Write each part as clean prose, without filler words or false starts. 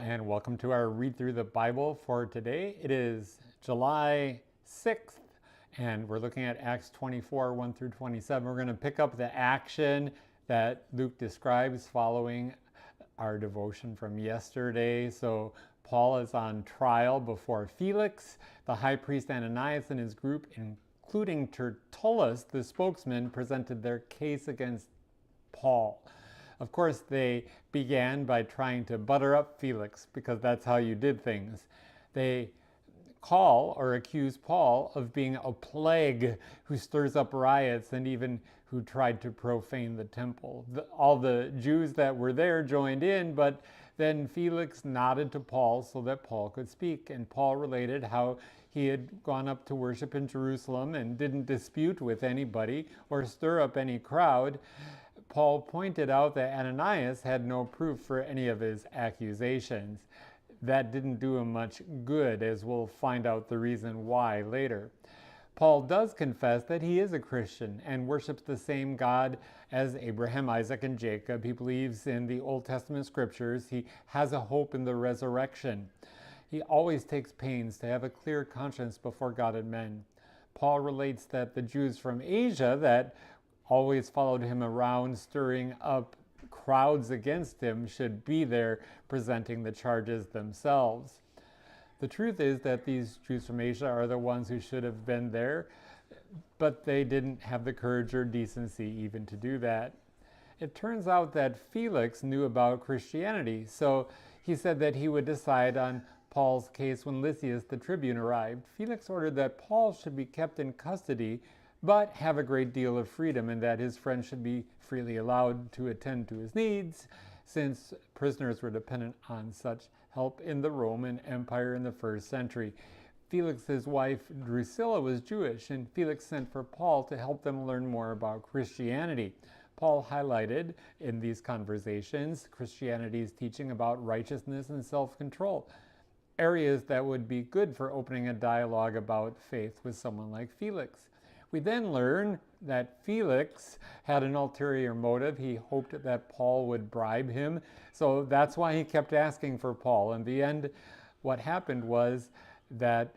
and welcome to our read through the Bible for today. It is July 6th, and we're looking at Acts 24, 1 through 27. We're going to pick up the action that Luke describes following our devotion from yesterday. So Paul is on trial before Felix. The high priest Ananias and his group, including Tertullus, the spokesman, presented their case against Paul. Of course, they began by trying to butter up Felix because that's how you did things. They call or accuse Paul of being a plague who stirs up riots and even who tried to profane the temple. All the Jews that were there joined in, but then Felix nodded to Paul so that Paul could speak. And Paul related how he had gone up to worship in Jerusalem and didn't dispute with anybody or stir up any crowd. Paul pointed out that Ananias had no proof for any of his accusations. That didn't do him much good, as we'll find out the reason why later. Paul does confess that he is a Christian and worships the same God as Abraham, Isaac, and Jacob. He believes in the Old Testament scriptures. He has a hope in the resurrection. He always takes pains to have a clear conscience before God and men. Paul relates that the Jews from Asia that always followed him around, stirring up crowds against him, should be there presenting the charges themselves. The truth is that these Jews from Asia are the ones who should have been there, but they didn't have the courage or decency even to do that. It turns out that Felix knew about Christianity, so he said that he would decide on Paul's case when Lysias the tribune arrived. Felix ordered that Paul should be kept in custody but have a great deal of freedom, and that his friends should be freely allowed to attend to his needs, since prisoners were dependent on such help in the Roman Empire in the first century. Felix's wife Drusilla was Jewish, and Felix sent for Paul to help them learn more about Christianity. Paul highlighted in these conversations Christianity's teaching about righteousness and self-control, areas that would be good for opening a dialogue about faith with someone like Felix. We then learn that Felix had an ulterior motive. He hoped that Paul would bribe him, so that's why he kept asking for Paul. In the end, what happened was that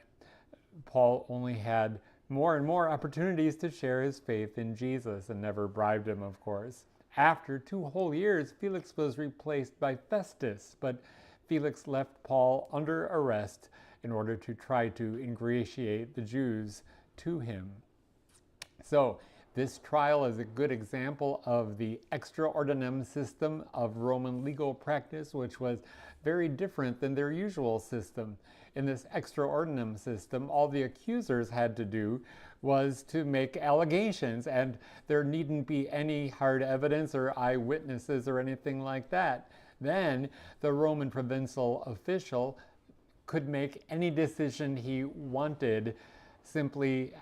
Paul only had more and more opportunities to share his faith in Jesus and never bribed him, of course. After 2 whole years, Felix was replaced by Festus, but Felix left Paul under arrest in order to try to ingratiate the Jews to him. So this trial is a good example of the extra ordinem system of Roman legal practice, which was very different than their usual system. In this extra ordinem system, all the accusers had to do was to make allegations, and there needn't be any hard evidence or eyewitnesses or anything like that. Then the Roman provincial official could make any decision he wanted, simply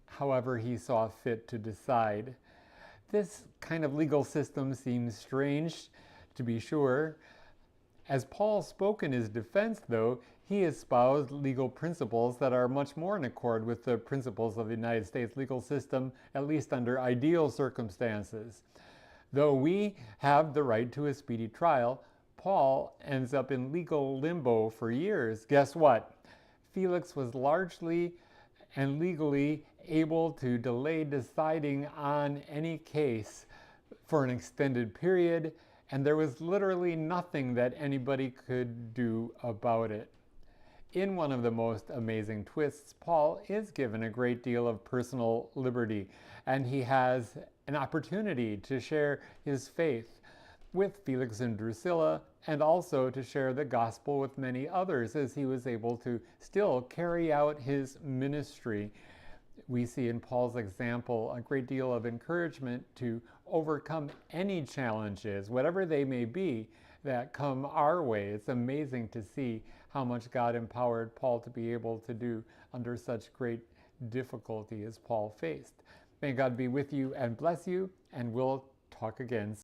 however he saw fit to decide. This kind of legal system seems strange, to be sure. As Paul spoke in his defense, though, he espoused legal principles that are much more in accord with the principles of the United States legal system, at least under ideal circumstances. Though we have the right to a speedy trial, Paul ends up in legal limbo for years. Guess what? Felix was largely and legally able to delay deciding on any case for an extended period, and there was literally nothing that anybody could do about it. In one of the most amazing twists, Paul is given a great deal of personal liberty, and he has an opportunity to share his faith with Felix and Drusilla, and also to share the gospel with many others, as he was able to still carry out his ministry. We see in Paul's example a great deal of encouragement to overcome any challenges, whatever they may be, that come our way. It's amazing to see how much God empowered Paul to be able to do under such great difficulty as Paul faced. May God be with you and bless you, and we'll talk again soon.